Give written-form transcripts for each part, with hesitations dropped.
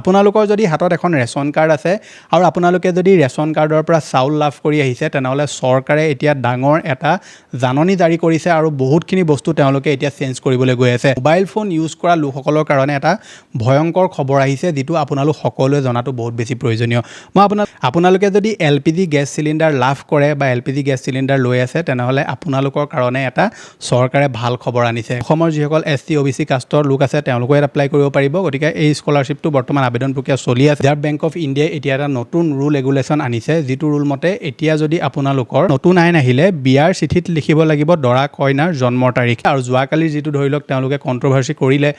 আপোনালোকৰ যদি হাতত এখন ৰেচন কাৰ্ড আছে আৰু আপোনালোকে যদি ৰেচন কাৰ্ডৰ পৰা চাউল লাভ কৰি আহিছে তেনেহ'লে চৰকাৰে এতিয়া ডাঙৰ এটা জাননী জাৰি কৰিছে আৰু বহুতখিনি বস্তু তেওঁলোকে এতিয়া চেঞ্জ কৰিবলৈ গৈ আছে। মোবাইল ফোন ইউজ কৰা লোকসকলৰ কাৰণে এটা ভয়ংকৰ খবৰ আহিছে যিটো আপোনালোক সকলোৱে জনাটো বহুত বেছি প্ৰয়োজনীয়। মই আপোনালোকে যদি LPG গেছ চিলিণ্ডাৰ লাভ কৰে বা LPG গেছ চিলিণ্ডাৰ লৈ আছে তেনেহ'লে আপোনালোকৰ কাৰণে এটা চৰকাৰে ভাল খবৰ আনিছে। অসমৰ যিসকল SC OBC কাষ্টৰ লোক আছে তেওঁলোকে এপ্লাই কৰিব পাৰিব। গতিকে এই স্কলাৰশ্বিপটো বৰ্তমান আবেদন প্ৰক্ৰিয়া চলি আছে। ৰিজাৰ্ভ বেংক অফ ইণ্ডিয়াই এতিয়া এটা নতুন ৰুল ৰেগুলেশ্যন আনিছে যিটো ৰুল মতে এতিয়া যদি আপোনালোকৰ নতুন আইন আহিলে বিয়াৰ চিঠিত লিখিব লাগিব দৰা কইনাৰ জন্মৰ তাৰিখ। আৰু যোৱাকালিৰ যিটো ধৰি লওক তেওঁলোকে কণ্ট্ৰভাৰ্চি কৰিলে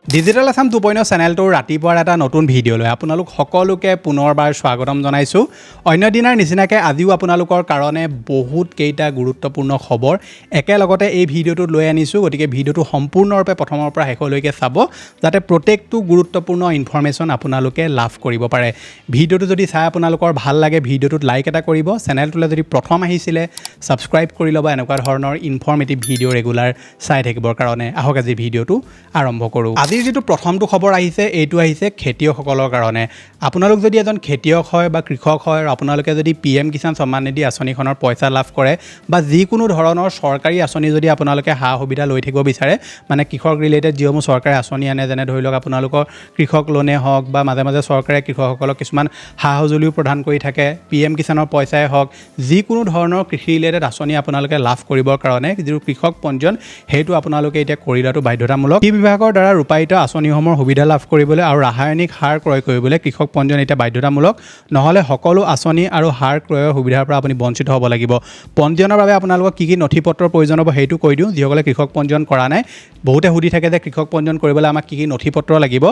ডিজিটেল আছাম 2.0 চেনেলটোৰ ৰাতিপুৱাৰ এটা নতুন ভিডিঅ' লৈ আপোনালোক সকলোকে পুনৰবাৰ স্বাগতম জনাইছোঁ। অন্য দিনাৰ নিচিনাকৈ আজিও আপোনালোকৰ কাৰণে বহুত কেইটা গুৰুত্বপূৰ্ণ খবৰ একেলগতে এই ভিডিঅ'টোত লৈ আনিছোঁ। গতিকে ভিডিঅ'টো সম্পূৰ্ণৰূপে প্ৰথমৰ পৰা শেষলৈকে চাব যাতে প্ৰত্যেকটো গুৰুত্বপূৰ্ণ ইনফৰমেশ্যন আপোনালোকে লাভ কৰিব পাৰে। ভিডিঅ'টো যদি চাই আপোনালোকৰ ভাল লাগে ভিডিঅ'টোত লাইক এটা কৰিব। চেনেলটোলৈ যদি প্ৰথম আহিছিলে ছাবস্ক্ৰাইব কৰি ল'ব এনেকুৱা ধৰণৰ ইনফৰ্মেটিভ ভিডিঅ' ৰেগুলাৰ চাই থাকিবৰ কাৰণে। আহক আজি ভিডিঅ'টো আৰম্ভ কৰোঁ। আজিৰ যিটো প্ৰথমটো খবৰ আহিছে এইটো আহিছে খেতিয়কসকলৰ কাৰণে। আপোনালোক যদি এজন খেতিয়ক হয় বা কৃষক হয় আৰু আপোনালোকে যদি PM কিষাণ সন্মান নিধি আঁচনিখনৰ পইচা লাভ কৰে বা যিকোনো ধৰণৰ চৰকাৰী আঁচনি যদি আপোনালোকে সা সুবিধা লৈ থাকিব বিচাৰে মানে কৃষক ৰিলেটেড যিসমূহ চৰকাৰে আঁচনি আনে যেনে ধৰি লওক আপোনালোকৰ কৃষক লোনে হওক বা মাজে মাজে চৰকাৰে কৃষকসকলক কিছুমান সা সঁজুলিও প্ৰদান কৰি থাকে, PM কিষাণৰ পইচাই হওক, যিকোনো ধৰণৰ কৃষি ৰিলেটেড আঁচনি আপোনালোকে লাভ কৰিবৰ কাৰণে যিটো কৃষক পঞ্জীয়ন সেইটো আপোনালোকে এতিয়া কৰি লোৱাটো বাধ্যতামূলক। কৃষি বিভাগৰ দ্বাৰা ৰূপায়িত আঁচনিসমূহৰ সুবিধা লাভ কৰিবলৈ আৰু ৰাসায়নিক সাৰ ক্ৰয় কৰিবলৈ কৃষক পঞ্জীয়ন এতিয়া বাধ্যতামূলক। নহ'লে সকলো আঁচনি আৰু সাৰ ক্ৰয়ৰ সুবিধাৰ পৰা আপুনি বঞ্চিত হ'ব লাগিব। পঞ্জীয়নৰ বাবে আপোনালোকক কি কি নথি পত্ৰৰ প্ৰয়োজন হ'ব সেইটো কৈ দিওঁ। যিসকলে কৃষক পঞ্জীয়ন কৰা নাই বহুতে সুধি থাকে যে কৃষক পঞ্জীয়ন কৰিবলৈ আমাক কি কি নথি পত্ৰ লাগিব।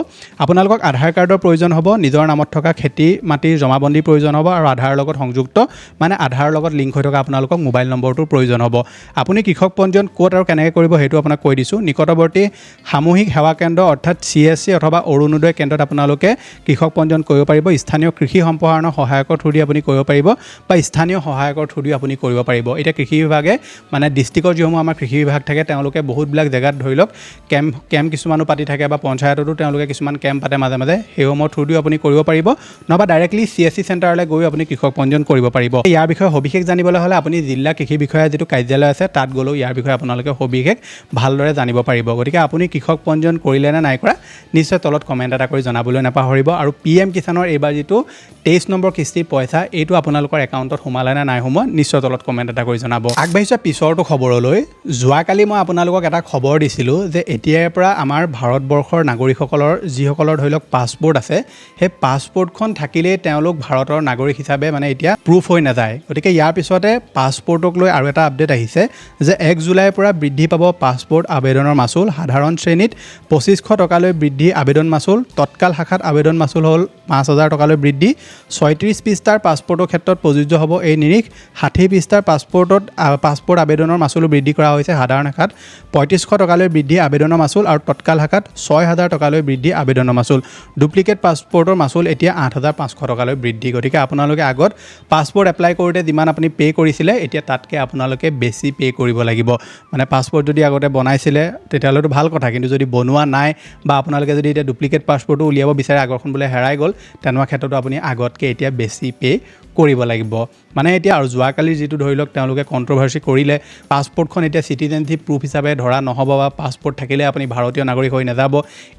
আপোনালোকক আধাৰ কাৰ্ডৰ প্ৰয়োজন হ'ব, নিজৰ নামত থকা খেতি মাটিৰ জমাবন্দীৰ প্ৰয়োজন হ'ব আৰু আধাৰৰ লগত সংযুক্ত মানে আধাৰৰ লগত লিংক হৈ থকা আপোনালোকক মোবাইল নম্বৰটোৰ প্ৰয়োজন হ'ব। আপুনি কৃষক পঞ্জীয়ন ক'ত আৰু কেনেকৈ কৰিব সেইটো আপোনাক কৈ দিছোঁ। নিকটৱৰ্তী সামূহিক সেৱা কেন্দ্ৰ অৰ্থাৎ CSC অথবা অৰুণোদয় কেন্দ্ৰত আপোনালোকে কৃষক পঞ্জীয়ন কৰিব পাৰিব। স্থানীয় কৃষি সম্প্ৰসাৰণ সহায়কৰ থ্ৰু দি আপুনি কৰিব পাৰিব বা স্থানীয় সহায়কৰ থ্ৰু দি আপুনি কৰিব পাৰিব। এতিয়া কৃষি বিভাগে মানে ডিষ্ট্ৰিক্টৰ যিসমূহ আমাৰ কৃষি বিভাগ থাকে তেওঁলোকে বহুতবিলাক জেগাত ধৰি লওক কেম্প কিছুমানো পাতি থাকে বা পঞ্চায়ততো তেওঁলোকে কিছুমান কেম্প পাতে মাজে মাজে, সেইসমূহৰ থ্ৰু দিও আপুনি কৰিব পাৰিব নহবা ডাইৰেক্টলি CSC চেণ্টাৰলৈ গৈ আপুনি কৃষক পঞ্জীয়ন কৰিব পাৰিব। ইয়াৰ বিষয়ে সবিশেষ জানিবলৈ হ'লে আপুনি জিলা কৃষি বিষয়া যিটো কাৰ্যালয় আছে তাত গ'লেও ইয়াৰ বিষয়ে আপোনালোকে সবিশেষ ভালদৰে জানিব পাৰিব। গতিকে আপুনি কৃষক পঞ্জীয়ন কৰিলে নে নাই কৰা নিশ্চয় তলত কমেণ্ট এটা কৰি জনাবলৈ নাপাহৰিব। আৰু PM কিষাণৰ এইবাৰ যিটো 23 নম্বৰ কিস্তিৰ পইচা এইটো আপোনালোকৰ একাউণ্টত সোমালে নে নাই সোমোৱা নিশ্চয় তলত কমেণ্ট এটা কৰি জনাব। আগবাঢ়িছে পিছৰটো খবৰলৈ। যোৱাকালি মই আপোনালোকক এটা খবৰ দিছিলোঁ যে এতিয়াৰ পৰা আমাৰ ভাৰতবৰ্ষৰ নাগৰিকসকলৰ যিসকলৰ ধৰি লওক পাছপোৰ্ট আছে সেই পাছপোৰ্টখন থাকিলেই তেওঁলোক ভাৰতৰ নাগৰিক হিচাপে মানে এতিয়া প্ৰুফ হৈ নাযায়। গতিকে ইয়াৰ পিছতে পাছপোৰ্টক লৈ আৰু এটা আপডেট আহিছে যে 1 জুলাইৰ পৰা বৃদ্ধি পাব পাছপোৰ্ট আবেদনৰ মাচুল। সাধাৰণ শ্ৰেণীত 2500 টকালৈ বৃদ্ধি আবেদন মাচুল, তৎকাল শাখাত আবেদন মাচুল হ'ল 5000 টকালৈ বৃদ্ধি। 36 পৃষ্ঠাৰ পাছপোৰ্টৰ ক্ষেত্ৰত প্ৰযোজ্য হ'ব এই নিৰিখ। 60 পৃষ্ঠাৰ পাছপোৰ্ট আবেদনৰ মাচুলো বৃদ্ধি কৰা হৈছে। সাধাৰণ শাখাত 3500 টকালৈ বৃদ্ধি আবেদনৰ মাচুল আৰু তৎকাল শাখাত 6000 টকালৈ বৃদ্ধি আবেদনৰ মাচুল। ডুপ্লিকেট পাছপোৰ্টৰ মাচুল এতিয়া 8500 টকালৈ বৃদ্ধি। গতিকে আপোনালোকে আগত পাছপোৰ্ট এপ্লাই কৰোঁতে যিমান আপুনি পে' কৰিছিলে এতিয়া তাতকৈ আপোনালোকে বেছি পে' কৰিব লাগিব। মানে পাছপোৰ্ট যদি আগতে বনাইছিলে তেতিয়াহ'লেতো ভাল কথা, কিন্তু যদি বনোৱা নাই বা আপোনালোকে যদি এতিয়া ডুপ্লিকেট পাছপোৰ্টটো উলিয়াব বিচাৰে আগৰখন বোলে হেৰাই গ'ল তেনেকুৱা ক্ষেত্ৰতো আপুনি আগতকৈ এতিয়া বেছি পে' কৰিব লাগিব। মানে এতিয়া আৰু যোৱাকালিৰ যিটো ধৰি লওক তেওঁলোকে কণ্ট্ৰভাৰ্চি কৰিলে পাছপোৰ্টখন এতিয়া চিটিজেনশ্বিপ প্ৰুফ হিচাপে ধৰা নহ'ব বা পাছপোৰ্ট থাকিলে আপুনি ভাৰতীয় নাগৰিক হৈ নাযাব,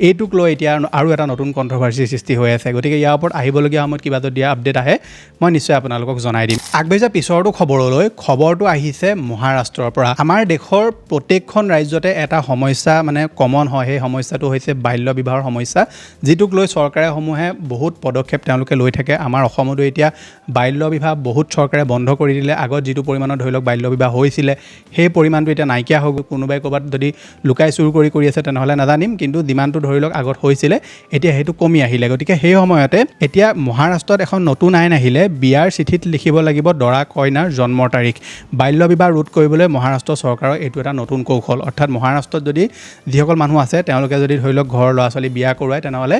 এইটোক লৈ এতিয়া আৰু এটা নতুন কণ্ট্ৰভাৰ্চিৰ সৃষ্টি হৈ আছে। গতিকে ইয়াৰ ওপৰত আহিবলগীয়া সময়ত কিবা যদি আপডেট আহে মই নিশ্চয় আপোনালোকক জনাই দিম। আগবাঢ়িছে পিছৰটো খবৰলৈ। খবৰটো আহিছে মহাৰাষ্ট্ৰৰ পৰা। আমাৰ দেশৰ প্ৰত্যেকখন ৰাজ্যতে এটা সমস্যা মানে কমন হয়, সেই সমস্যাটো হৈছে বাল্য বিবাহৰ সমস্যা, যিটোক লৈ চৰকাৰেসমূহে বহুত পদক্ষেপ তেওঁলোকে লৈ থাকে। আমাৰ অসমতো এতিয়া বাল্য বিবাহ বহুত চৰকাৰে বন্ধ কৰি দিলে। আগত যিটো পৰিমাণত ধৰি লওক বাল্য বিবাহ হৈছিলে সেই পৰিমাণটো এতিয়া নাইকিয়া হৈ গ'ল। কোনোবাই ক'ৰবাত যদি লুকাই চুৰ কৰি আছে তেনেহ'লে নাজানিম, কিন্তু যিমানটো ধৰি লওক আগত হৈছিলে এতিয়া সেইটো কমি আহিলে। গতিকে সেই সময়তে এতিয়া মহাৰাষ্ট্ৰত এখন নতুন আইন আহিলে। বিয়াৰ চিঠিত লিখিব লাগিব থাকিব দৰা কইনাৰ জন্মৰ তাৰিখ বাল্য বিবাহ ৰোধ কৰিবলৈ মহাৰাষ্ট্ৰ চৰকাৰৰ এইটো এটা নতুন কৌশল অৰ্থাৎ মহাৰাষ্ট্ৰত যদি যিসকল মানুহ আছে তেওঁলোকে যদি ধৰি লওক ঘৰৰ ল'ৰা ছোৱালী বিয়া কৰোৱায় তেনেহ'লে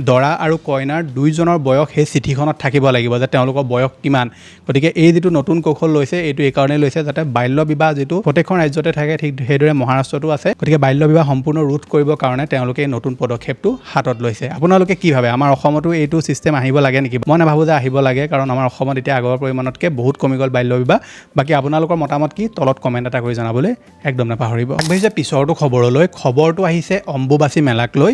দৰা আৰু কইনাৰ দুইজনৰ বয়স সেই চিঠিখনত থাকিব লাগিব যে তেওঁলোকৰ বয়স কিমান গতিকে এই যিটো নতুন কৌশল লৈছে এইটো এইকাৰণে লৈছে যাতে বাল্য বিবাহ যিটো প্ৰত্যেকখন ৰাজ্যতে থাকে ঠিক সেইদৰে মহাৰাষ্ট্ৰতো আছে গতিকে বাল্য বিবাহ সম্পূৰ্ণ ৰোধ কৰিবৰ কাৰণে তেওঁলোকে এই নতুন পদক্ষেপটো হাতত লৈছে আপোনালোকে কি ভাবে আমাৰ অসমতো এইটো চিষ্টেম আহিব লাগে নেকি মই নাভাবোঁ যে আহিব লাগে কাৰণ আমাৰ অসমত এতিয়া আগৰ পৰিমাণতকৈ বহুত কমি গ'ল বাল্য বিবাহ বাকী আপোনালোকৰ মতামত কি তলত কমেণ্ট এটা কৰি জনাবলৈ একদম নাপাহৰিব আগবাঢ়িছে পিছৰটো খবৰটো আহিছে অম্বুবাচী মেলাক লৈ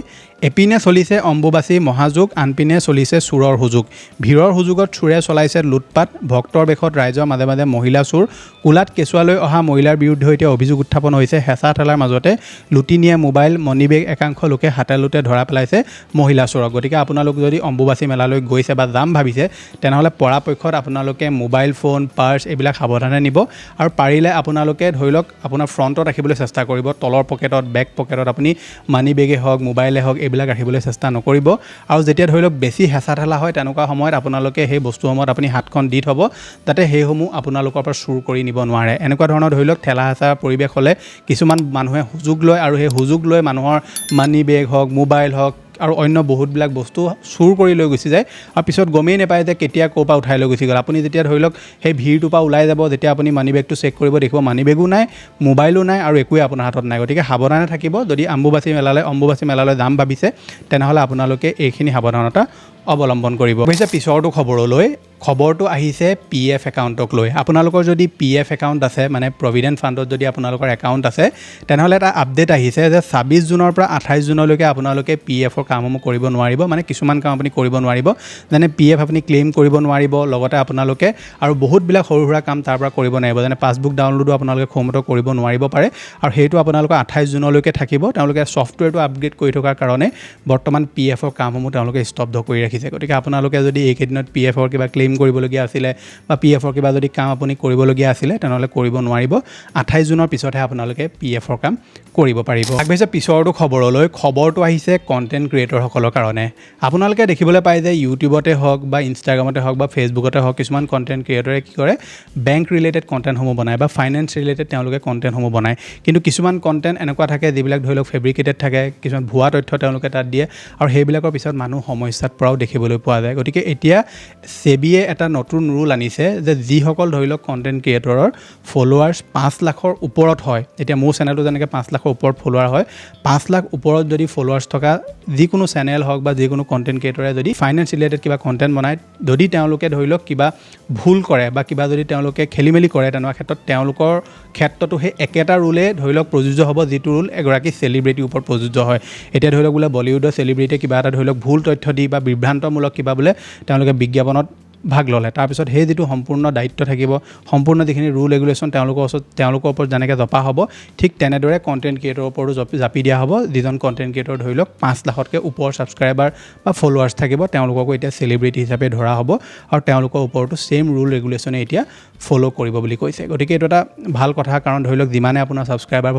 এপিনে চলিছে অম্বুবাচী মহাযোগ আনপিনে চলিছে চোৰৰ সুযোগ ভিৰৰ সুযোগত চোৰে চলাইছে লুটপাট ভক্তৰ বেশত ৰাইজৰ মাজে মাজে মহিলা চোৰ কোলাত কেঁচুৱালৈ অহা মহিলাৰ বিৰুদ্ধে এতিয়া অভিযোগ উত্থাপন হৈছে হেঁচা ঠেলাৰ মাজতে লুটি নিয়ে মোবাইল মণিবেগ একাংশ লোকে হাতে লোটে ধৰা পেলাইছে মহিলা চোৰক গতিকে আপোনালোক যদি অম্বুবাচী মেলালৈ গৈছে বা যাম ভাবিছে তেনেহ'লে পৰাপক্ষত আপোনালোকে মোবাইল ফোন পাৰ্চ এইবিলাক সাৱধানে নিব আৰু পাৰিলে আপোনালোকে ধৰি লওক আপোনাৰ ফ্ৰণ্টত ৰাখিবলৈ চেষ্টা কৰিব তলৰ পকেটত বেক পকেটত আপুনি মানি বেগে হওক মোবাইলে হওক এইবিলাক ৰাখিবলৈ চেষ্টা নকৰিব আৰু যেতিয়া ধৰি লওক বেছি হেঁচা ঠেলা হয় তেনেকুৱা সময়ত আপোনালোকে সেই বস্তুসমূহত আপুনি হাতখন দি থ'ব যাতে সেইসমূহ আপোনালোকৰ পৰা চুৰ কৰি নিব নোৱাৰে এনেকুৱা ধৰণৰ ধৰি লওক ঠেলা হেঁচা পৰিৱেশ হ'লে কিছুমান মানুহে সুযোগ লয় আৰু সেই সুযোগ লৈ মানুহৰ মানি বেগ হওক মোবাইল হওক আৰু অন্য বহুতবিলাক বস্তু চুৰ কৰি লৈ গুচি যায় আৰু পিছত গমেই নাপায় যে কেতিয়া ক'ৰ পৰা উঠাই লৈ গুচি গ'ল আপুনি যেতিয়া ধৰি লওক সেই ভিৰটোৰ পৰা ওলাই যাব যেতিয়া আপুনি মানি বেগটো চেক কৰিব দেখিব মানি বেগো নাই মোবাইলো নাই আৰু একোৱে আপোনাৰ হাতত নাই গতিকে সাৱধানে থাকিব যদি অম্বুবাচী মেলালৈ যাম ভাবিছে তেনেহ'লে আপোনালোকে এইখিনি সাৱধানতা অৱলম্বন কৰিব অৱশ্যে পিছৰটো খবৰটো আহিছে PF একাউণ্টক লৈ আপোনালোকৰ যদি PF একাউণ্ট আছে মানে প্ৰভিডেণ্ট ফাণ্ডত যদি আপোনালোকৰ একাউণ্ট আছে তেনেহ'লে এটা আপডেট আহিছে যে 26 জুনৰ পৰা 28 জুনলৈকে আপোনালোকে PFৰ কামসমূহ কৰিব নোৱাৰিব মানে কিছুমান কাম আপুনি কৰিব নোৱাৰিব যেনে PF আপুনি ক্লেইম কৰিব নোৱাৰিব লগতে আপোনালোকে আৰু বহুতবিলাক সৰু সুৰা কাম তাৰ পৰা কৰিব নোৱাৰিব যেনে পাছবুক ডাউনলোডো আপোনালোকে সময়মতে কৰিব নোৱাৰিব পাৰে আৰু সেইটো আপোনালোকৰ 28 জুনলৈকে থাকিব তেওঁলোকে ছফ্টৱেৰটো আপগ্ৰেড কৰি থকাৰ কাৰণে বৰ্তমান PFৰ কামসমূহ তেওঁলোকে স্তব্ধ কৰি ৰাখিছে গতিকে আপোনালোকে যদি এইকেইদিনত PFৰ কিবা ক্লেইম কৰিবলগীয়া আছিলে বা PFৰ কিবা যদি কাম আপুনি কৰিবলগীয়া আছিলে তেনেহ'লে কৰিব নোৱাৰিব 28 জুনৰ পিছতহে আপোনালোকে PFৰ কাম কৰিব পাৰিব আগবাঢ়িছে পিছৰটো খবৰটো আহিছে কণ্টেণ্ট ক্ৰিয়েটৰসকলৰ কাৰণে আপোনালোকে দেখিবলৈ পায় যে ইউটিউবতে হওক বা ইনষ্টাগ্ৰামতে হওক বা ফেচবুকতে হওক কিছুমান কণ্টেণ্ট ক্ৰিয়েটৰে কি কৰে বেংক ৰিলেটেড কণ্টেণ্টসমূহ বনায় বা ফাইনেন্স ৰিলেটেড তেওঁলোকে কণ্টেণ্টসমূহ বনায় কিন্তু কিছুমান কণ্টেণ্ট এনেকুৱা থাকে যিবিলাক ধৰি লওক ফেব্ৰিকেটেড থাকে কিছুমান ভুৱা তথ্য তেওঁলোকে তাত দিয়ে আৰু সেইবিলাকৰ পিছত মানুহ সমস্যাত পৰাও দেখিবলৈ পোৱা যায় গতিকে এতিয়া সেবিয়ে এটা নতুন ৰুল আনিছে যে যিসকল ধৰি লওক কণ্টেণ্ট ক্ৰিয়েটৰৰ ফলোৱাৰ্ছ 5 লাখৰ ওপৰত হয় এতিয়া মোৰ চেনেলটো যেনেকৈ 5 লাখৰ ওপৰত ফলোৱাৰ হয় 5 লাখ ওপৰত যদি ফলোৱাৰ্ছ থকা যিকোনো চেনেল হওক বা যিকোনো কণ্টেণ্ট ক্ৰিয়েটৰে যদি ফাইনেন্স ৰিলেটেড কিবা কণ্টেণ্ট বনায় যদি তেওঁলোকে ধৰি লওক কিবা ভুল কৰে বা কিবা যদি তেওঁলোকে খেলিমেলি কৰে তেনেকুৱা ক্ষেত্ৰত তেওঁলোকৰ ক্ষেত্ৰতো সেই একেটা ৰুলে ধৰি লওক প্ৰযোজ্য হ'ব যিটো ৰুল এগৰাকী চেলিব্ৰিটিৰ ওপৰত প্ৰযোজ্য হয় এতিয়া ধৰি লওক বোলে বলিউডৰ চেলিব্ৰিটিয়ে কিবা এটা ধৰি লওক ভুল তথ্য দি বা বিভ্ৰান্তমূলক কিবা বোলে তেওঁলোকে বিজ্ঞাপনত ভাগ ল'লে তাৰপিছত সেই যিটো সম্পূৰ্ণ দায়িত্ব থাকিব সম্পূৰ্ণ যিখিনি ৰুল ৰেগুলেশ্যন তেওঁলোকৰ ওপৰত যেনেকৈ জপা হ'ব ঠিক তেনেদৰে কণ্টেণ্ট ক্ৰিয়েটৰৰ ওপৰতো জাপি দিয়া হ'ব যিজন কণ্টেণ্ট ক্ৰিয়েটৰ ধৰি লওক 5 লাখতকৈ ওপৰ ছাবস্ক্ৰাইবাৰ বা ফলোৱাৰ্ছ থাকিব তেওঁলোককো এতিয়া চেলিব্ৰিটি হিচাপে ধৰা হ'ব আৰু তেওঁলোকৰ ওপৰতো ছেইম ৰুল ৰেগুলেশ্যনে এতিয়া ফ'ল' কৰিব বুলি কৈছে গতিকে এইটো এটা ভাল কথা কাৰণ ধৰি লওক যিমানে আপোনাৰ ছাবস্ক্ৰাইবাৰ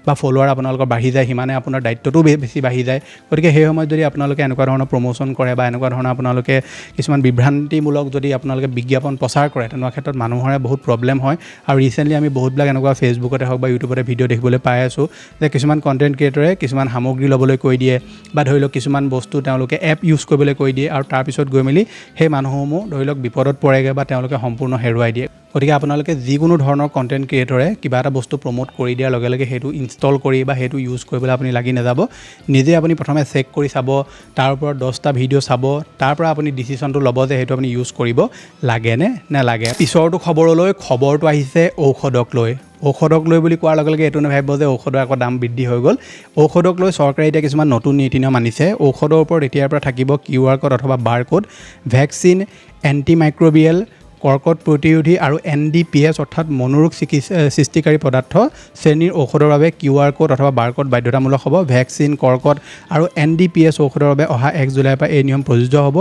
বা ফলোৱাৰ আপোনালোকৰ বাঢ়ি যায় সিমানে আপোনাৰ দায়িত্বটো বেছি বাঢ়ি যায় গতিকে সেই সময়ত যদি আপোনালোকে এনেকুৱা ধৰণৰ প্ৰমোশ্যন কৰে বা এনেকুৱা ধৰণৰ আপোনালোকে কিছুমান বিভ্ৰান্তিমূলক যদি আপোনালোকে বিজ্ঞাপন প্ৰচাৰ কৰে তেনেকুৱা ক্ষেত্ৰত মানুহৰে বহুত প্ৰব্লেম হয় আৰু ৰিচেণ্টলি আমি বহুতবিলাক এনেকুৱা ফেচবুকতে হওক বা ইউটিউবতে ভিডিঅ' দেখিবলৈ পাই আছোঁ যে কিছুমান কণ্টেণ্ট ক্ৰিয়েটৰে কিছুমান সামগ্ৰী ল'বলৈ কৈ দিয়ে বা ধৰি লওক কিছুমান বস্তু তেওঁলোকে এপ ইউজ কৰিবলৈ কৈ দিয়ে আৰু তাৰপিছত গৈ মেলি সেই মানুহসমূহ ধৰি লওক বিপদত পৰেগৈ বা তেওঁলোকে সম্পূৰ্ণ হেৰুৱাই দিয়ে গতিকে আপোনালোকে যিকোনো ধৰণৰ কণ্টেণ্ট ক্ৰিয়েটৰে কিবা এটা বস্তু প্ৰমোট কৰি দিয়াৰ লগে লগে সেইটো ইনষ্টল কৰি বা সেইটো ইউজ কৰিবলৈ আপুনি লাগি নাযাব নিজে আপুনি প্ৰথমে চেক কৰি চাব তাৰ ওপৰত 10টা ভিডিঅ' চাব তাৰ পৰা আপুনি ডিচিশ্যনটো ল'ব যে সেইটো আপুনি ইউজ কৰিব লাগেনে নালাগে পিছৰটো খবৰটো আহিছে ঔষধক লৈ বুলি কোৱাৰ লগে লগে এইটো নাভাবিব যে ঔষধৰ আকৌ দাম বৃদ্ধি হৈ গ'ল ঔষধক লৈ চৰকাৰে এতিয়া কিছুমান নতুন নীতি নিয়ম আনিছে ঔষধৰ ওপৰত এতিয়াৰ পৰা থাকিব QR কোড অথবা বাৰ কোড ভেকচিন এণ্টিমাইক্ৰবিয়েল কৰ্কট প্ৰতিৰোধী আৰু NDPS অৰ্থাৎ মনোৰোগ সৃষ্টিকাৰী পদাৰ্থ শ্ৰেণীৰ ঔষধৰ বাবে QR কোড অথবা বাৰ কোড বাধ্যতামূলক হ'ব ভেকচিন কৰ্কট আৰু NDPS ঔষধৰ বাবে অহা 1 জুলাইৰ পৰা এই নিয়ম প্ৰযোজ্য হ'ব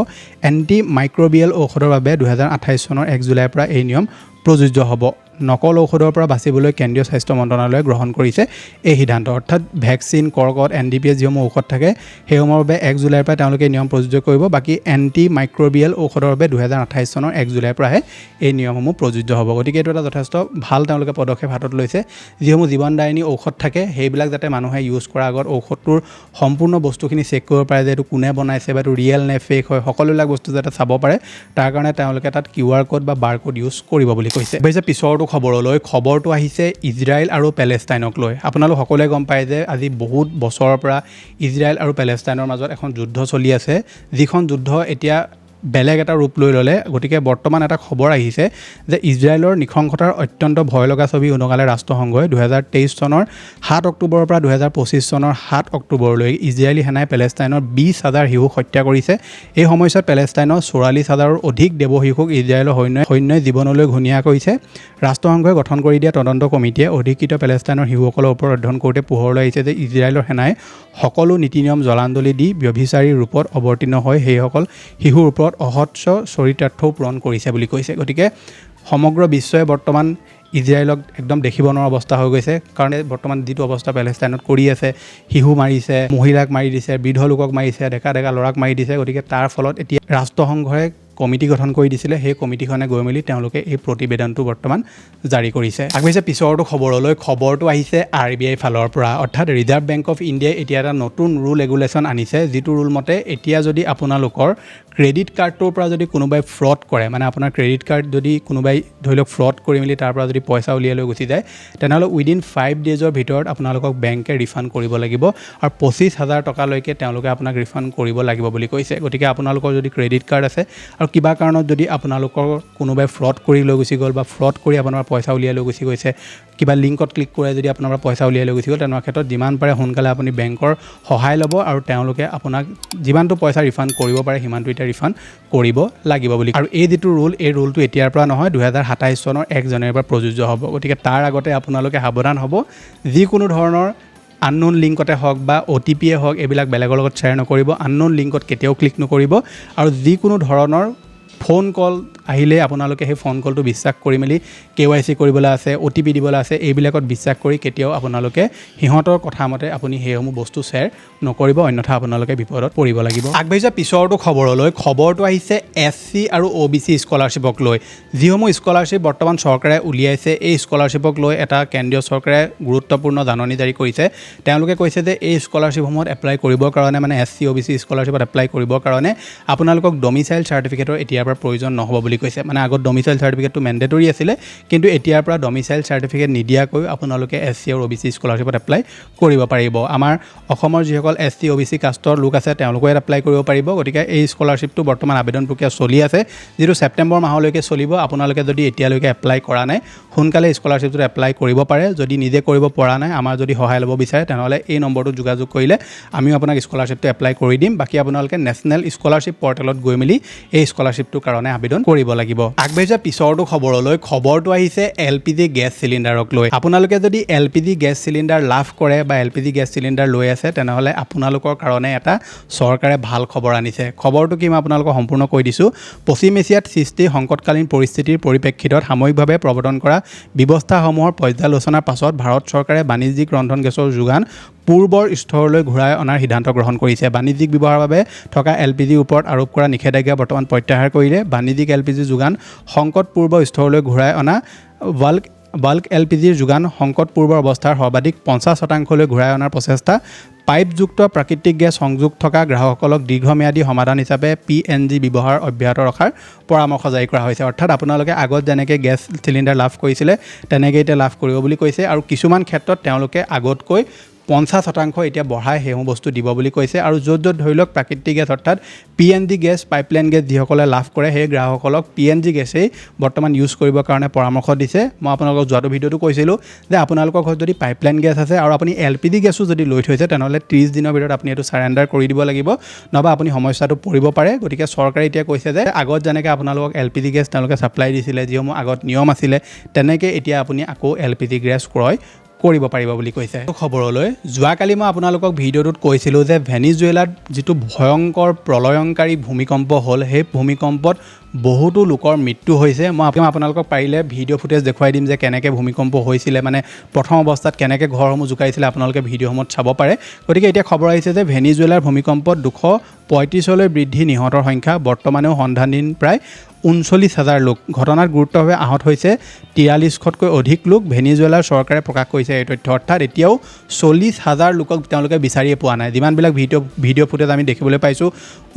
এণ্টিমাইক্ৰবিয়েল ঔষধৰ বাবে 2028 চনৰ 1 জুলাইৰ পৰা এই নিয়ম প্ৰযোজ্য হ'ব নকল ঔষধৰ পৰা বাচিবলৈ কেন্দ্ৰীয় স্বাস্থ্য মন্ত্ৰণালয়ে গ্ৰহণ কৰিছে এই সিদ্ধান্ত। অৰ্থাৎ ভেকচিন, কৰ্কট, NDPS যিসমূহ ঔষধ থাকে সেইসমূহৰ বাবে 1 জুলাইৰ পৰা তেওঁলোকে নিয়ম প্ৰযোজ্য কৰিব। বাকী এণ্টি মাইক্ৰবিয়েল ঔষধৰ বাবে 2028 চনৰ 1 জুলাইৰ পৰাহে এই নিয়মসমূহ প্ৰযোজ্য হ'ব। গতিকে এইটো এটা যথেষ্ট ভাল তেওঁলোকে পদক্ষেপ হাতত লৈছে। যিসমূহ জীৱনদায়িনী ঔষধ থাকে সেইবিলাক যাতে মানুহে ইউজ কৰাৰ আগত ঔষধটোৰ সম্পূৰ্ণ বস্তুখিনি চেক কৰিব পাৰে যে এইটো কোনে বনাইছে বা এইটো ৰিয়েল নে ফেক হয়, সকলোবিলাক বস্তু যাতে চাব পাৰে, তাৰ কাৰণে তেওঁলোকে তাত QR কোড বা বাৰ কোড ইউজ কৰিব বুলি কৈছে। পিছৰটো খবৰলৈ, খবৰটো আহিছে ইজৰাইল আৰু পেলেষ্টাইনক লৈ। আপোনালোক সকলোৱে গম পায় যে আজি বহুত বছৰৰ পৰা ইজৰাইল আৰু পেলেষ্টাইনৰ মাজত এখন যুদ্ধ চলি আছে, যিখন যুদ্ধ এতিয়া বেলেগ এটা ৰূপ লৈ ল'লে। গতিকে বৰ্তমান এটা খবৰ আহিছে যে ইজৰাইলৰ নৃশংসতাৰ অত্যন্ত ভয় লগা ছবি উনগালে ৰাষ্ট্ৰসংঘই 2023 চনৰ 7 অক্টোবৰৰ পৰা 2025 চনৰ 7 অক্টোবৰলৈ ইজৰাইলী সেনাই পেলেষ্টাইনৰ 20,000 শিশুক হত্যা কৰিছে। এই সময়ছোৱাত পেলেষ্টাইনৰ 44,000ৰো অধিক দেৱ শিশুক ইজৰাইলৰ সৈন্যই জীৱনলৈ ঘূণীয়া কৰিছে। ৰাষ্ট্ৰসংঘই গঠন কৰি দিয়া তদন্ত কমিটিয়ে অধিকৃত পেলেষ্টাইনৰ শিশুসকলৰ ওপৰত অধ্যয়ন কৰোঁতে পোহৰলৈ আহিছে যে ইজৰাইলৰ সেনাই সকলো নীতি নিয়ম জলাঞ্জলি দি ব্যভিচাৰীৰ ৰূপত অৱতীৰ্ণ হৈ সেইসকল শিশুৰ ওপৰত অহস্য চৰিতাৰ্থও পূৰণ কৰিছে বুলি কৈছে। গতিকে সমগ্ৰ বিশ্বই বৰ্তমান ইজৰাইলক একদম দেখিব নোৱাৰা অৱস্থা হৈ গৈছে, কাৰণ বৰ্তমান যিটো অৱস্থা পেলেষ্টাইনত কৰি আছে, শিশু মাৰিছে, মহিলাক মাৰি দিছে, বৃদ্ধ লোকক মাৰিছে, ডেকা ল'ৰাক মাৰি দিছে। গতিকে তাৰ ফলত এতিয়া ৰাষ্ট্ৰসংঘই কমিটি গঠন কৰি দিছিলে, সেই কমিটিখনে গৈ মেলি তেওঁলোকে এই প্ৰতিবেদনটো বৰ্তমান জাৰি কৰিছে। আগবাঢ়িছে পিছৰটো খবৰলৈ, খবৰটো আহিছে RBI ফালৰ পৰা, অৰ্থাৎ ৰিজাৰ্ভ বেংক অফ ইণ্ডিয়াই এতিয়া এটা নতুন ৰুল ৰেগুলেশ্যন আনিছে, যিটো ৰুল মতে এতিয়া যদি আপোনালোকৰ ক্ৰেডিট কাৰ্ডটোৰ পৰা যদি কোনোবাই ফ্ৰড কৰে, মানে আপোনাৰ ক্ৰেডিট কাৰ্ড যদি কোনোবাই ধৰি লওক ফ্ৰড কৰি মেলি তাৰ পৰা যদি পইচা উলিয়াই লৈ গুচি যায়, তেনেহ'লে উইদিন 5 ডেজৰ ভিতৰত আপোনালোকক বেংকে ৰিফাণ্ড কৰিব লাগিব আৰু 25,000 টকালৈকে তেওঁলোকে আপোনাক ৰিফাণ্ড কৰিব লাগিব বুলি কৈছে। গতিকে আপোনালোকৰ যদি ক্ৰেডিট কাৰ্ড আছে আৰু কিবা কাৰণত যদি আপোনালোকৰ কোনোবাই ফ্ৰড কৰি লৈ গুচি গ'ল বা ফ্ৰড কৰি আপোনাৰ পইচা উলিয়াই লৈ গুচি গৈছে, কিবা লিংকত ক্লিক কৰে যদি আপোনাৰ পৰা পইচা উলিয়াই লৈ গুচি গ'ল, তেনেকুৱা ক্ষেত্ৰত যিমান পাৰে সোনকালে আপুনি বেংকৰ সহায় ল'ব আৰু তেওঁলোকে আপোনাক যিমানটো পইচা ৰিফাণ্ড কৰিব পাৰে সিমানটো এতিয়া ৰিফাণ্ড কৰিব লাগিব বুলি। আৰু এই যিটো ৰুল, এই ৰুলটো এতিয়াৰ পৰা নহয়, 2027 চনৰ 1 জানুৱাৰীৰ পৰা প্ৰযোজ্য হ'ব। গতিকে তাৰ আগতে আপোনালোকে সাৱধান হ'ব, যিকোনো ধৰণৰ আননোন লিংকতে হওক বা OTPয়ে হওক এইবিলাক বেলেগৰ লগত শ্বেয়াৰ নকৰিব, আননোন লিংকত কেতিয়াও ক্লিক নকৰিব আৰু যিকোনো ধৰণৰ ফোন কল আহিলে আপোনালোকে সেই ফোন কলটো বিশ্বাস কৰি মেলি KYC কৰিবলৈ আছে, OTP দিবলৈ আছে, এইবিলাকত বিশ্বাস কৰি কেতিয়াও আপোনালোকে সিহঁতৰ কথা মতে আপুনি সেইসমূহ বস্তু শ্বেয়াৰ নকৰিব, অন্যথা আপোনালোকে বিপদত পৰিব লাগিব। আগবাঢ়িছে পিছৰটো খবৰলৈ, খবৰটো আহিছে SC আৰু OBC স্কলাৰশ্বিপক লৈ। যিসমূহ স্কলাৰশ্বিপ বৰ্তমান চৰকাৰে উলিয়াইছে, এই স্কলাৰশ্বিপক লৈ এটা কেন্দ্ৰীয় চৰকাৰে গুৰুত্বপূৰ্ণ জাননী জাৰি কৰিছে। তেওঁলোকে কৈছে যে এই স্কলাৰশ্বিপসমূহত এপ্লাই কৰিবৰ কাৰণে, মানে SC OBC স্কলাৰশ্বিপত এপ্লাই কৰিবৰ কাৰণে আপোনালোকক ডমিচাইল চাৰ্টিফিকেটৰ এতিয়াৰ পৰা প্ৰয়োজন নহ'ব বুলি কৈছে। মানে আগত ডমিচাইল চাৰ্টিফিকেটটো মেণ্ডেটৰী আছিলে, কিন্তু এতিয়াৰ পৰা ডমিচাইল চাৰ্টিফিকেট নিদিয়াকৈ আপোনালোকে SC আৰু OBC স্কলাৰশ্বিপত এপ্লাই কৰিব পাৰিব। আমাৰ অসমৰ যিসকল SC OBC কাষ্টৰ লোক আছে তেওঁলোকে এপ্লাই কৰিব পাৰিব। গতিকে এই স্কলাৰশ্বিপটো বৰ্তমান আবেদন প্ৰক্ৰিয়া চলি আছে, যিটো ছেপ্টেম্বৰ মাহলৈকে চলিব। আপোনালোকে যদি এতিয়ালৈকে এপ্লাই কৰা নাই, সোনকালে স্কলাৰশ্বিপটোত এপ্লাই কৰিব পাৰে। যদি নিজে কৰিব পৰা নাই, আমাৰ যদি সহায় ল'ব বিচাৰে, তেনেহ'লে এই নম্বৰটোত যোগাযোগ কৰিলে আমিও আপোনাক স্কলাৰশ্বিপটো এপ্লাই কৰি দিম। বাকী আপোনালোকে নেশ্যনেল স্কলাৰশ্বিপ পৰ্টেলত গৈ মেলি এই স্কলাৰশ্বিপটোৰ কাৰণে আবেদন কৰিব লাগিব। আগবাঢ়িছে পিছৰটো খবৰলৈ, খবৰটো আহিছে LPG গেছ চিলিণ্ডাৰক লৈ। আপোনালোকে যদি LPG গেছ চিলিণ্ডাৰ লাভ কৰে বা LPG গেছ চিলিণ্ডাৰ লৈ আছে, তেনেহ'লে আপোনালোকৰ কাৰণে এটা চৰকাৰে ভাল খবৰ আনিছে। খবৰটো কি মই আপোনালোকক সম্পূৰ্ণ কৈ দিছোঁ। পশ্চিম এছিয়াত সৃষ্টি সংকটকালীন পৰিস্থিতিৰ পৰিপ্ৰেক্ষিতত সাময়িকভাৱে প্ৰৱৰ্তন কৰা ব্যৱস্থাসমূহৰ পৰ্যালোচনাৰ পাছত ভাৰত চৰকাৰে বাণিজ্যিক ৰন্ধন গেছৰ যোগান পূৰ্বৰ স্তৰলৈ ঘূৰাই অনাৰ সিদ্ধান্ত গ্ৰহণ কৰিছে। বাণিজ্যিক ব্যৱহাৰৰ বাবে থকা LPGৰ ওপৰত আৰোপ কৰা নিষেধাজ্ঞা বৰ্তমান প্ৰত্যাহাৰ কৰিলে বাণিজ্যিক LPG যোগান সংকটপূৰ্ব স্তৰলৈ ঘূৰাই অনা বাল্ক LPGৰ যোগান সংকটপূৰ্বৰ অৱস্থাৰ সৰ্বাধিক 50% ঘূৰাই অনাৰ প্ৰচেষ্টা। পাইপযুক্ত প্ৰাকৃতিক গেছ সংযোগ থকা গ্ৰাহকসকলক দীৰ্ঘম্যাদী সমাধান হিচাপে PNG ব্যৱহাৰ অব্যাহত ৰখাৰ পৰামৰ্শ জাৰি কৰা হৈছে। অৰ্থাৎ আপোনালোকে আগত যেনেকৈ গেছ চিলিণ্ডাৰ লাভ কৰিছিলে তেনেকৈ এতিয়া লাভ কৰিব বুলি কৈছে, আৰু কিছুমান ক্ষেত্ৰত তেওঁলোকে আগতকৈ 50% এতিয়া বঢ়াই সেইসমূহ বস্তু দিব বুলি কৈছে। আৰু য'ত য'ত ধৰি লওক প্ৰাকৃতিক গেছ অৰ্থাৎ PNG গেছ, পাইপলাইন গেছ যিসকলে লাভ কৰে সেই গ্ৰাহকসকলক PNG গেছেই বৰ্তমান ইউজ কৰিবৰ কাৰণে পৰামৰ্শ দিছে। মই আপোনালোকক যোৱাটো ভিডিঅ'টো কৈছিলোঁ যে আপোনালোকৰ ঘৰত যদি পাইপলাইন গেছ আছে আৰু আপুনি LPG গেছো যদি লৈ থৈছে, তেনেহ'লে 30 দিনৰ ভিতৰত আপুনি এইটো চাৰেণ্ডাৰ কৰি দিব লাগিব, নহ'বা আপুনি সমস্যাটো পৰিব পাৰে। গতিকে চৰকাৰে এতিয়া কৈছে যে আগত যেনেকৈ আপোনালোকক LPG গেছ তেওঁলোকে ছাপ্লাই দিছিলে, যিসমূহ আগত নিয়ম আছিলে, তেনেকৈ এতিয়া আপুনি আকৌ LPG গেছ ক্ৰয় কৰিব পাৰিব বুলি কৈছে। খবৰলৈ, যোৱাকালি মই আপোনালোকক ভিডিঅ'টোত কৈছিলোঁ যে ভেনিজুৱেলাত যিটো ভয়ংকৰ প্ৰলয়ংকাৰী ভূমিকম্প হ'ল, সেই ভূমিকম্পত বহুতো লোকৰ মৃত্যু হৈছে। মই আপোনালোকক পাৰিলে ভিডিঅ' ফুটেজ দেখুৱাই দিম যে কেনেকৈ ভূমিকম্প হৈছিলে, মানে প্ৰথম অৱস্থাত কেনেকৈ ঘৰসমূহ জোকাৰিছিলে, আপোনালোকে ভিডিঅ'সমূহত চাব পাৰে। গতিকে এতিয়া খবৰ আহিছে যে ভেনিজুৱেলাৰ ভূমিকম্পত 235লৈ বৃদ্ধি নিহতৰ সংখ্যা, বৰ্তমানেও সন্ধানহীন প্ৰায় 39,000 লোক। ঘটনাত গুৰুত্বভাৱে আহত হৈছে 43শতকৈ অধিক লোক। ভেনিজুৱেলাৰ চৰকাৰে প্ৰকাশ কৰিছে এই তথ্য, অৰ্থাৎ এতিয়াও 40,000 লোকক তেওঁলোকে বিচাৰিয়ে পোৱা নাই। যিমানবিলাক ভিডিঅ' ফুটেজ আমি দেখিবলৈ পাইছোঁ,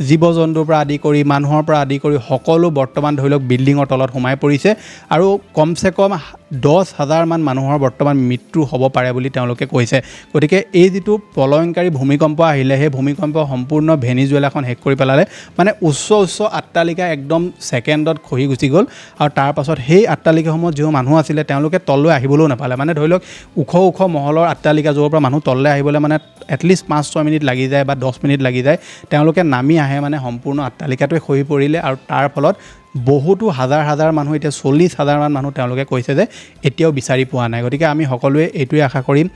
জীৱ জন্তুৰ পৰা আদি কৰি মানুহৰ পৰা আদি কৰি সকলো বৰ্তমান ধৰি লওক বিল্ডিঙৰ তলত সোমাই পৰিছে আৰু কমচে কম 10,000 মান মানুহৰ বৰ্তমান মৃত্যু হ'ব পাৰে বুলি তেওঁলোকে কৈছে। গতিকে এই যিটো প্ৰলয়ংকাৰী ভূমিকম্প আহিলে, সেই ভূমিকম্প সম্পূৰ্ণ ভেনিজুৱেলাখন শেষ কৰি পেলালে। মানে উচ্চ অট্টালিকা একদম ছেকেণ্ডত খহি গুচি গ'ল আৰু তাৰ পাছত সেই অট্টালিকাসমূহত যিবোৰ মানুহ আছিলে তেওঁলোকে তললৈ আহিবলৈও নাপালে। মানে ধৰি লওক ওখ মহলৰ অট্টালিকা, য'ৰ পৰা মানুহ তললৈ আহিবলৈ মানে এটলিষ্ট 5-6 মিনিট লাগি যায় বা 10 মিনিট লাগি যায়, তেওঁলোকে নামি আহে, মানে সম্পূৰ্ণ অট্টালিকাটোৱে খহি পৰিলে আৰু তাৰ ফলত বহুতো হাজাৰ মানুহ, এতিয়া 40,000 মান মানুহ তেওঁলোকে কৈছে যে এতিয়াও বিচাৰি পোৱা নাই। গতিকে আমি সকলোৱে এইটোৱে আশা কৰিম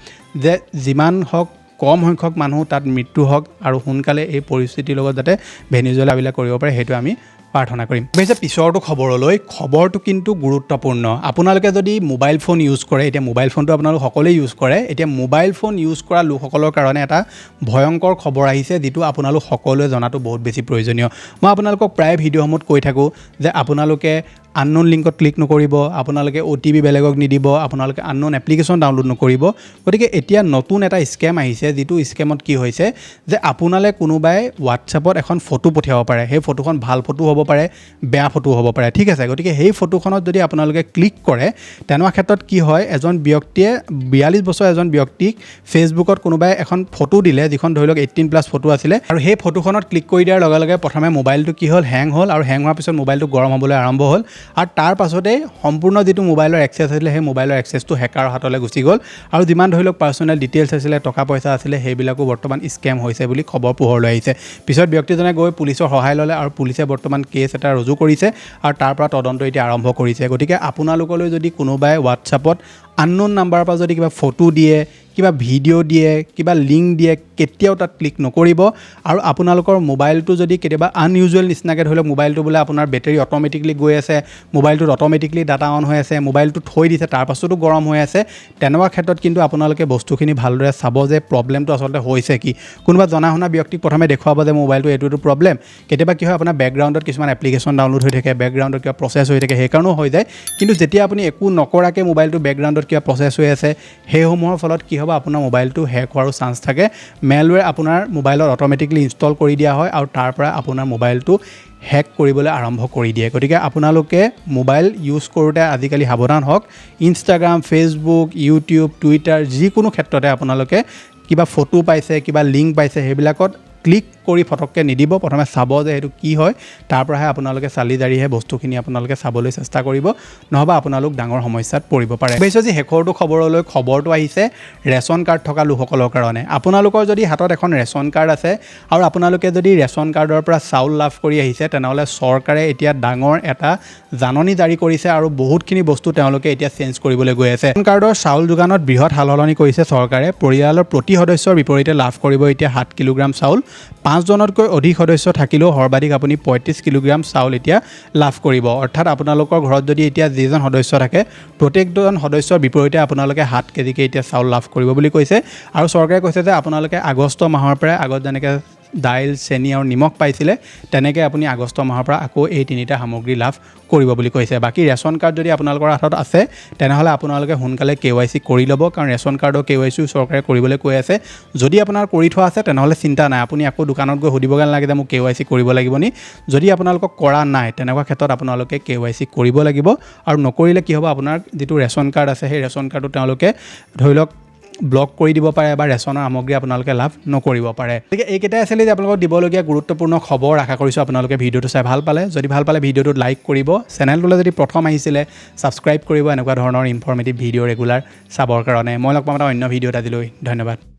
যে যিমান হওক কম সংখ্যক মানুহ তাত মৃত্যু হওক আৰু সোনকালে এই পৰিস্থিতিৰ লগত যাতে ভেনিজুৱেলাবিলাক কৰিব পাৰে, সেইটো আমি প্ৰাৰ্থনা কৰিম। পিছে পিছৰটো খবৰলৈ, খবৰটো কিন্তু গুৰুত্বপূৰ্ণ। আপোনালোকে যদি মোবাইল ফোন ইউজ কৰে, এতিয়া মোবাইল ফোনটো আপোনালোক সকলোৱে ইউজ কৰে, এতিয়া মোবাইল ফোন ইউজ কৰা লোকসকলৰ কাৰণে এটা ভয়ংকৰ খবৰ আহিছে, যিটো আপোনালোক সকলোৱে জনাটো বহুত বেছি প্ৰয়োজনীয়। মই আপোনালোকক প্ৰায় ভিডিঅ'সমূহত কৈ থাকোঁ যে আপোনালোকে আননোন লিংকত ক্লিক নকৰিব, আপোনালোকে OTP বেলেগক নিদিব, আপোনালোকে আননোন এপ্লিকেশ্যন ডাউনলোড নকৰিব। গতিকে এতিয়া নতুন এটা স্কেম আহিছে, যিটো স্কেমত কি হৈছে যে আপোনালৈ কোনোবাই হোৱাটছএপত এখন ফটো পঠিয়াব পাৰে। সেই ফটোখন ভাল ফটো হ'ব পাৰে, বেয়া ফটো হ'ব পাৰে, ঠিক আছে। গতিকে সেই ফটোখনত যদি আপোনালোকে ক্লিক কৰে, তেনেকুৱা ক্ষেত্ৰত কি হয়, এজন ব্যক্তিয়ে 42 বছৰ এজন ব্যক্তিক ফেচবুকত কোনোবাই এখন ফটো দিলে, যিখন ধৰি লওক 18+ ফটো আছিলে, আৰু সেই ফটোখনত ক্লিক কৰি দিয়াৰ লগে লগে প্ৰথমে মোবাইলটো কি হ'ল, হেং হ'ল, আৰু হেং হোৱাৰ পিছত মোবাইলটো গৰম হ'বলৈ আৰম্ভ হ'ল, আৰু তাৰ পাছতেই সম্পূৰ্ণ যিটো মোবাইলৰ এক্সেছ আছিলে, সেই মোবাইলৰ এক্সেছটো হেকাৰৰ হাতলৈ গুচি গ'ল, আৰু যিমান ধৰি লওক পাৰ্চনেল ডিটেইলছ আছিলে, টকা পইচা আছিলে, সেইবিলাকো বৰ্তমান স্কেম হৈছে বুলি খবৰ পোহৰলৈ আহিছে। পিছত ব্যক্তিজনে গৈ পুলিচৰ সহায় ল'লে আৰু পুলিচে বৰ্তমান কেছ এটা ৰুজু কৰিছে আৰু তাৰ পৰা তদন্ত এতিয়া আৰম্ভ কৰিছে। গতিকে আপোনালোকলৈ যদি কোনোবাই হোৱাটছআপত আননোন নাম্বাৰৰ পৰা যদি কিবা ফটো দিয়ে, কিবা ভিডিঅ' দিয়ে, কিবা লিংক দিয়ে, কেতিয়াও তাত ক্লিক নকৰিব। আৰু আপোনালোকৰ মোবাইলটো যদি কেতিয়াবা আনইউজুৱেল নিচিনাকৈ ধৰি লওক মোবাইলটো বোলে আপোনাৰ বেটেৰী অট'মেটিকলি গৈ আছে, মোবাইলটোত অট'মেটিকলি ডাটা অন হৈ আছে, মোবাইলটো থৈ দিছে তাৰ পাছতো গৰম হৈ আছে, তেনেকুৱা ক্ষেত্ৰত কিন্তু আপোনালোকে বস্তুখিনি ভালদৰে চাব যে প্ৰব্লেমটো আচলতে হৈছে কি। কোনোবা জনা শুনা ব্যক্তিক প্ৰথমে দেখুৱাব যে মোবাইলটো এইটো প্ৰব্লেম। কেতিয়াবা কি হয়, আপোনাৰ বেকগ্ৰাউণ্ডত কিছুমান এপ্লিকেশ্যন ডাউনলোড হৈ থাকে, বেকগ্ৰাউণ্ডত কিবা প্ৰচেছ হৈ থাকে, সেইকাৰণেও হৈ যায়। কিন্তু যেতিয়া আপুনি একো নকৰাকৈ মোবাইলটো বেকগ্ৰাউণ্ডত কিবা প্ৰচেছ হৈ আছে, সেইসমূহৰ ফলত কি হ'ব, আপোনাৰ মোবাইলটো হেক হোৱাৰো চান্স থাকে। মেলৱেৰ আপোনাৰ মোবাইলত অট'মেটিকলি ইনষ্টল কৰি দিয়া হয় আৰু তাৰ পৰা আপোনাৰ মোবাইলটো হেক কৰিবলৈ আৰম্ভ কৰি দিয়ে। গতিকে আপোনালোকে মোবাইল ইউজ কৰোঁতে আজিকালি সাৱধান হওক। ইনষ্টাগ্ৰাম, ফেচবুক, ইউটিউব, টুইটাৰ, যিকোনো ক্ষেত্ৰতে আপোনালোকে কিবা ফটো পাইছে, কিবা লিংক পাইছে, সেইবিলাকত ক্লিক কৰি ফটককৈ নিদিব। প্ৰথমে চাব যে সেইটো কি হয়, তাৰ পৰাহে আপোনালোকে চালি জাৰিহে বস্তুখিনি আপোনালোকে চাবলৈ চেষ্টা কৰিব, নহ'বা আপোনালোক ডাঙৰ সমস্যাত পৰিব পাৰে। বেছি আজি শেষৰটো খবৰলৈ, খবৰটো আহিছে ৰেচন কাৰ্ড থকা লোকসকলৰ কাৰণে। আপোনালোকৰ যদি হাতত এখন ৰেচন কাৰ্ড আছে আৰু আপোনালোকে যদি ৰেচন কাৰ্ডৰ পৰা চাউল লাভ কৰি আহিছে, তেনেহ'লে চৰকাৰে এতিয়া ডাঙৰ এটা জাননী জাৰি কৰিছে আৰু বহুতখিনি বস্তু তেওঁলোকে এতিয়া চেঞ্জ কৰিবলৈ গৈ আছে। ৰেচন কাৰ্ডৰ চাউল যোগানত বৃহৎ সালসলনি কৰিছে চৰকাৰে। পৰিয়ালৰ প্ৰতি সদস্যৰ বিপৰীতে লাভ কৰিব এতিয়া 7 কিলোগ্ৰাম চাউল। 5 জনতকৈ অধিক সদস্য থাকিলেও সৰ্বাধিক আপুনি 35 কিলোগ্ৰাম চাউল এতিয়া লাভ কৰিব। অৰ্থাৎ আপোনালোকৰ ঘৰত যদি এতিয়া যিজন সদস্য থাকে, প্ৰত্যেকজন সদস্যৰ বিপৰীতে আপোনালোকে 7 কেজিকৈ এতিয়া চাউল লাভ কৰিব বুলি কৈছে। আৰু চৰকাৰে কৈছে যে আপোনালোকে আগষ্ট মাহৰ পৰাই, আগত যেনেকৈ দাইল, চেনি আৰু নিমখ পাইছিলে, তেনেকৈ আপুনি আগষ্ট মাহৰ পৰা আকৌ এই 3টা সামগ্ৰী লাভ কৰিব বুলি কৈছে। বাকী ৰেচন কাৰ্ড যদি আপোনালোকৰ হাতত আছে, তেনেহ'লে আপোনালোকে সোনকালে KYC কৰি ল'ব, কাৰণ ৰেচন কাৰ্ডৰ KYC চৰকাৰে কৰিবলৈ কৈ আছে। যদি আপোনাৰ কৰি থোৱা আছে, তেনেহ'লে চিন্তা নাই, আপুনি আকৌ দোকানত গৈ সুধিবগৈ নালাগে যে মোক KYC কৰিব লাগিব নি। যদি আপোনালোকক কৰা নাই, তেনেকুৱা ক্ষেত্ৰত আপোনালোকে KYC কৰিব লাগিব। আৰু নকৰিলে কি হ'ব, আপোনাৰ যিটো ৰেচন কাৰ্ড আছে, সেই ৰেচন কাৰ্ডটো তেওঁলোকে ধৰি লওক ব্লক কৰি দিব পাৰে বা ৰেচনৰ সামগ্ৰী আপোনালোকে লাভ নকৰিব পাৰে। গতিকে এইকেইটাই আছিলে যে আপোনালোকক দিবলগীয়া গুৰুত্বপূৰ্ণ খবৰ। আশা কৰিছোঁ আপোনালোকে ভিডিঅ'টো চাই ভাল পালে। যদি ভাল পালে ভিডিঅ'টোত লাইক কৰিব, চেনেলটোলৈ যদি প্ৰথম আহিছিলে ছাবস্ক্ৰাইব কৰিব, এনেকুৱা ধৰণৰ ইনফৰ্মেটিভ ভিডিঅ' ৰেগুলাৰ চাবৰ কাৰণে। মই লগ পাম এটা অন্য ভিডিঅ'ত। আজিলৈ ধন্যবাদ।